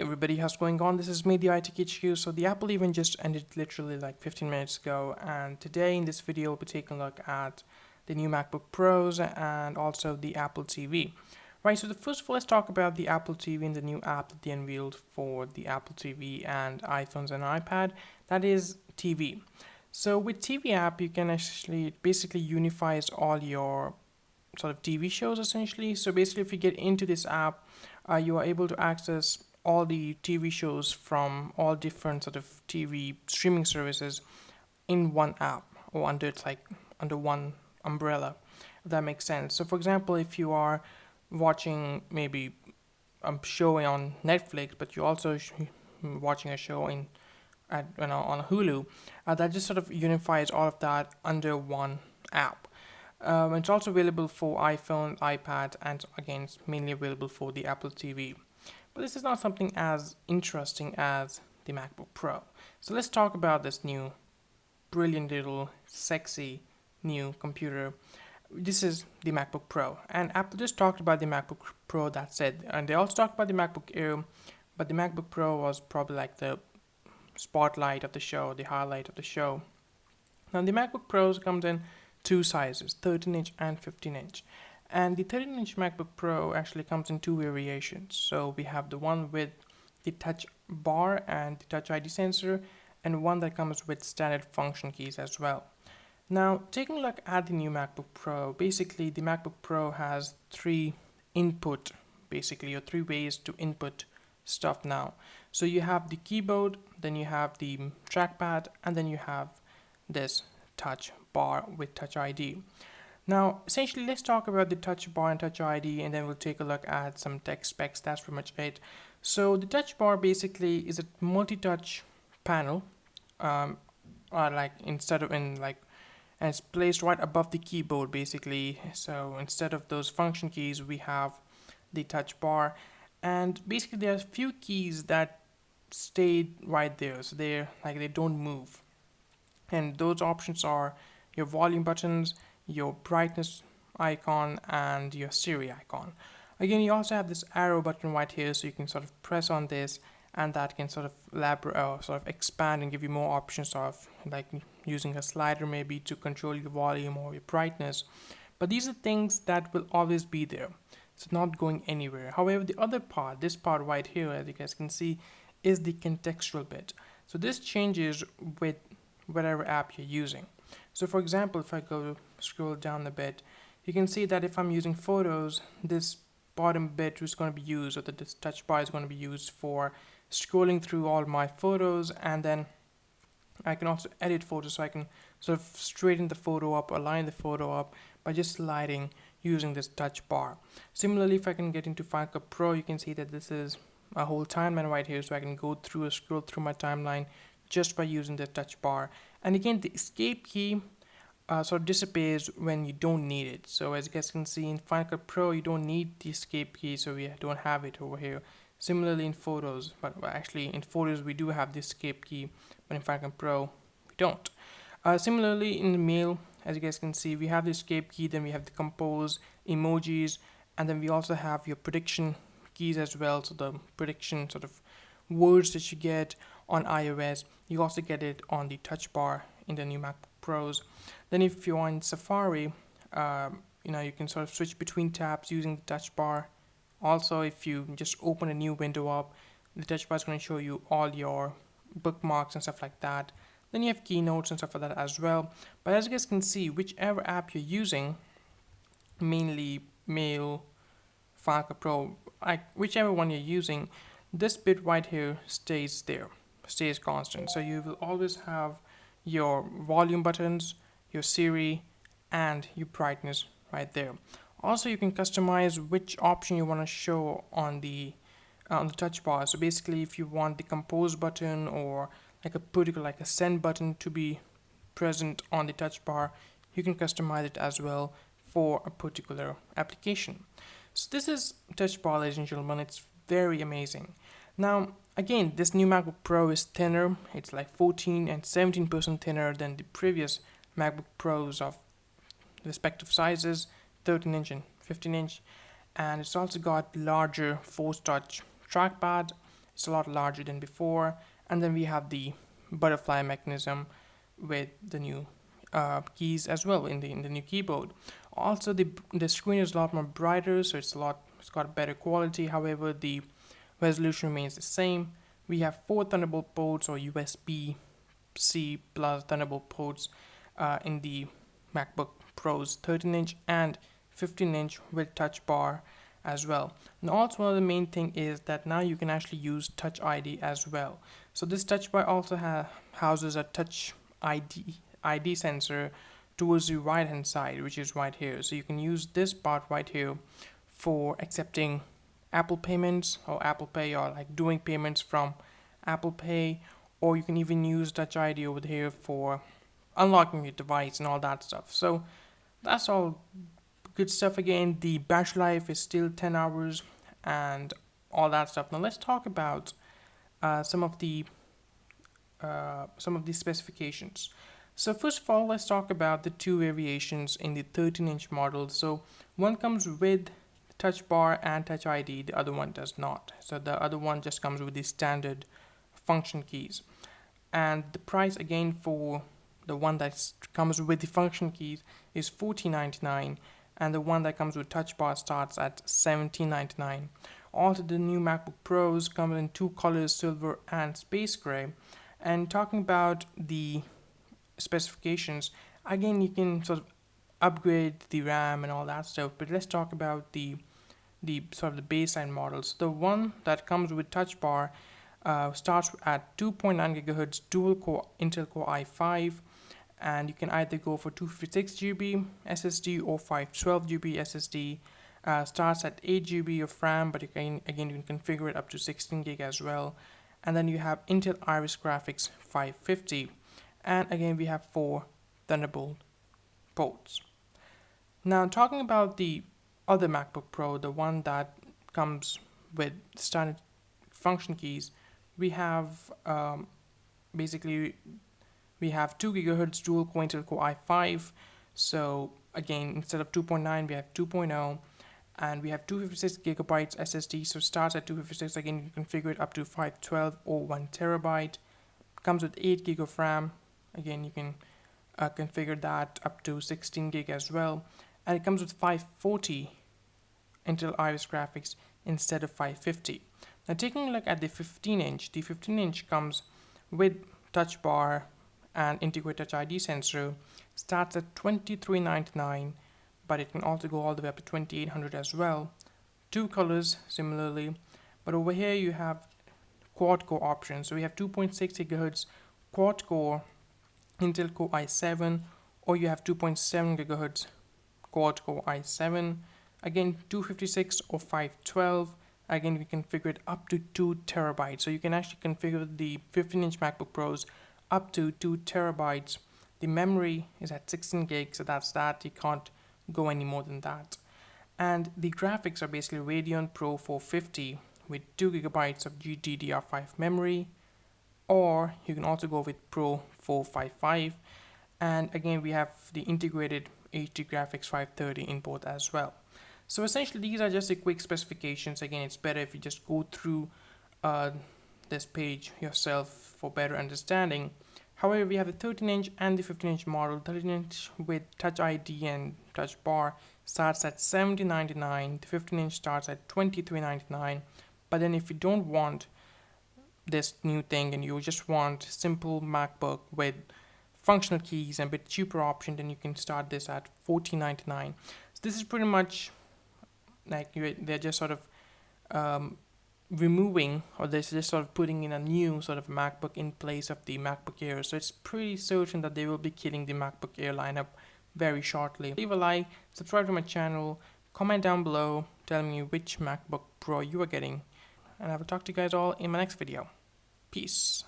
Hey everybody, how's it going on? This is me, the IT HQ. So the Apple event just ended literally like 15 minutes ago, and today in this video we'll be taking a look at the new MacBook Pros and also the Apple TV. Right, so first of all, let's talk about the Apple TV and the new app that they unveiled for the Apple TV and iPhones and iPad. That is TV. So with TV app, you can actually, it basically unifies all your sort of TV shows essentially. So basically, if you get into this app, you are able to access all the TV shows from all different sort of TV streaming services in one app or under one umbrella. If that makes sense. So for example, if you are watching maybe a show on Netflix, but you're also watching a show on Hulu, that just sort of unifies all of that under one app. It's also available for iPhone, iPad, and again, it's mainly available for the Apple TV. But this is not something as interesting as the MacBook Pro. So let's talk about this new, brilliant little, sexy new computer. This is the MacBook Pro, and Apple just talked about the MacBook Pro. That's it, and they also talked about the MacBook Air, but the MacBook Pro was probably like the spotlight of the show, the highlight of the show. Now the MacBook Pros comes in two sizes, 13-inch and 15-inch. And the 13-inch MacBook Pro actually comes in two variations. So we have the one with the touch bar and the touch ID sensor, and one that comes with standard function keys as well. Now, taking a look at the new MacBook Pro, basically the MacBook Pro has three ways to input stuff now. So you have the keyboard, then you have the trackpad, and then you have this touch bar with touch ID. Now, essentially, let's talk about the touch bar and touch ID, and then we'll take a look at some tech specs. That's pretty much it. So the touch bar basically is a multi-touch panel, and it's placed right above the keyboard basically. So instead of those function keys, we have the touch bar, and basically there are a few keys that stay right there, so they don't move. And those options are your volume buttons, your brightness icon, and your Siri icon. Again, you also have this arrow button right here, so you can sort of press on this, and that can sort of expand and give you more options of like using a slider maybe to control your volume or your brightness. But these are things that will always be there. It's not going anywhere. However, the other part, this part right here, as you guys can see, is the contextual bit. So this changes with whatever app you're using. So for example, if I go scroll down a bit, you can see that if I'm using photos, this bottom bit is going to be used, or this touch bar is going to be used for scrolling through all my photos, and then I can also edit photos, so I can sort of straighten the photo up, align the photo up by just sliding using this touch bar. Similarly, if I can get into Final Cut Pro, you can see that this is a whole timeline right here, so I can go through or scroll through my timeline just by using the touch bar. And again, the escape key sort of disappears when you don't need it. So as you guys can see in Final Cut Pro, you don't need the escape key, so we don't have it over here. Similarly in Photos, but actually in Photos we do have the escape key, but in Final Cut Pro we don't. Similarly in the Mail, as you guys can see, we have the escape key, then we have the compose, emojis, and then we also have your prediction keys as well. So the prediction sort of words that you get on iOS, you also get it on the touch bar in the new MacBook Pros. Then if you're on Safari, you can sort of switch between tabs using the touch bar. Also, if you just open a new window up, the touch bar is going to show you all your bookmarks and stuff like that. Then you have keynotes and stuff like that as well. But as you guys can see, whichever app you're using, mainly Mail, Final Cut Pro, whichever one you're using, this bit right here stays constant. So you will always have your volume buttons, your Siri, and your brightness right there. Also, you can customize which option you want to show on the touch bar. So basically, if you want the compose button or like a send button to be present on the touch bar, you can customize it as well for a particular application. So this is touch bar, ladies and gentlemen. It's very amazing. Now, again, this new MacBook Pro is thinner. It's like 14 and 17% thinner than the previous MacBook Pros of respective sizes, 13-inch and 15-inch. And it's also got larger Force Touch trackpad. It's a lot larger than before. And then we have the butterfly mechanism with the new keys as well in the new keyboard. Also, the screen is a lot more brighter, so it's got better quality. However, the resolution remains the same. We have 4 Thunderbolt ports or USB-C plus Thunderbolt ports in the MacBook Pro's 13-inch and 15-inch with touch bar as well. And also, one of the main thing is that now you can actually use Touch ID as well. So this touch bar also houses a Touch ID sensor towards the right hand side, which is right here. So you can use this part right here for accepting Apple payments or Apple Pay, or like doing payments from Apple Pay, or you can even use Touch ID over here for unlocking your device and all that stuff. So that's all good stuff. Again, the battery life is still 10 hours and all that stuff. Now let's talk about some of the specifications. So first of all, let's talk about the two variations in the 13-inch model. So one comes with touch bar and touch ID, the other one does not. So the other one just comes with the standard function keys. And the price again for the one that comes with the function keys is $14.99, and the one that comes with touch bar starts at $17.99. Also, the new MacBook Pros come in two colors, silver and space gray. And talking about the specifications, again, you can sort of upgrade the RAM and all that stuff, but let's talk about the sort of the baseline models. The one that comes with touch bar starts at 2.9 gigahertz dual core Intel Core i5, and you can either go for 256 GB SSD or 512 GB SSD. Starts at 8 GB of RAM, but again you can configure it up to 16 gig as well. And then you have Intel Iris Graphics 550, and again we have 4 Thunderbolt ports. Now talking about the other MacBook Pro, the one that comes with standard function keys, we have basically we have 2 gigahertz dual core Intel Core i5. So again, instead of 2.9 we have 2.0, and we have 256 gigabytes SSD. So starts at 256. Again, you can configure it up to 512 or 1 terabyte. Comes with 8 gig of RAM. Again, you can configure that up to 16 gig as well. And it comes with 540 Intel Iris graphics instead of 550. Now taking a look at the 15-inch, the 15-inch comes with touch bar and integrated Touch ID sensor. Starts at $23.99, but it can also go all the way up to $2,800 as well. Two colors similarly, but over here you have quad core options. So we have 2.6 gigahertz quad core Intel Core i7, or you have 2.7 gigahertz quad core i7. Again, 256 or 512. Again, we configure it up to 2 terabytes. So you can actually configure the 15-inch MacBook Pros up to 2 terabytes. The memory is at 16 gigs, so that's that. You can't go any more than that. And the graphics are basically Radeon Pro 450 with 2 gigabytes of GDDR5 memory, or you can also go with Pro 455. And again, we have the integrated HD graphics 530 in both as well. So essentially, these are just the quick specifications. Again, it's better if you just go through this page yourself for better understanding. However, we have the 13-inch and the 15-inch model. 13-inch with Touch ID and Touch Bar starts at $70.99. The 15-inch starts at $23.99. But then if you don't want this new thing and you just want simple MacBook with functional keys and a bit cheaper option, then you can start this at $14.99. So this is pretty much like they're just sort of removing, or they're just sort of putting in a new sort of MacBook in place of the MacBook Air. So it's pretty certain that they will be killing the MacBook Air lineup very shortly. Leave a like, subscribe to my channel, comment down below, tell me which MacBook Pro you are getting, and I will talk to you guys all in my next video. Peace.